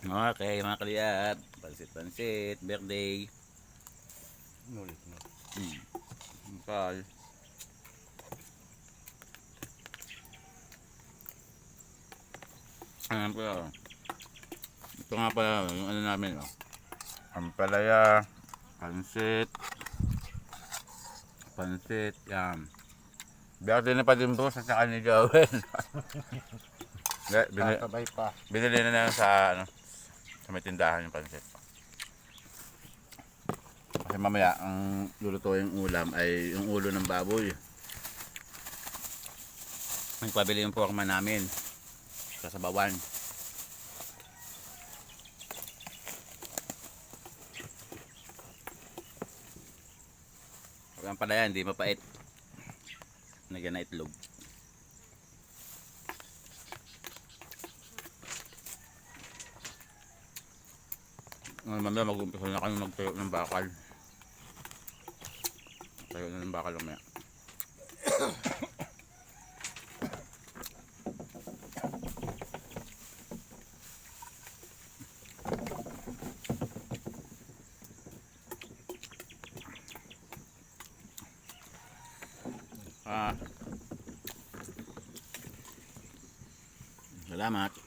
Okay, mga kaliyat. Pansit-pansit, birthday. Nulit mo. Kal. Ayan po. Ito nga pala, yung ano namin, oh. Ampalaya, pansit, yan. Birthday na pa din po sa saka ni Joel. Tatabay pa. Binili na lang sa, ano, sa may tindahan yung pansit. Kasi mamaya, ang lulutuin yung ulam ay yung ulo ng baboy. Nagpabili yung porkman namin sa Sabawan. Ang palaya, hindi mapait. Nagyan na itlog. Mamaya mag-umpisa na kami magtayo ng bakal. Tayo na ng bakal mamaya. Salamat.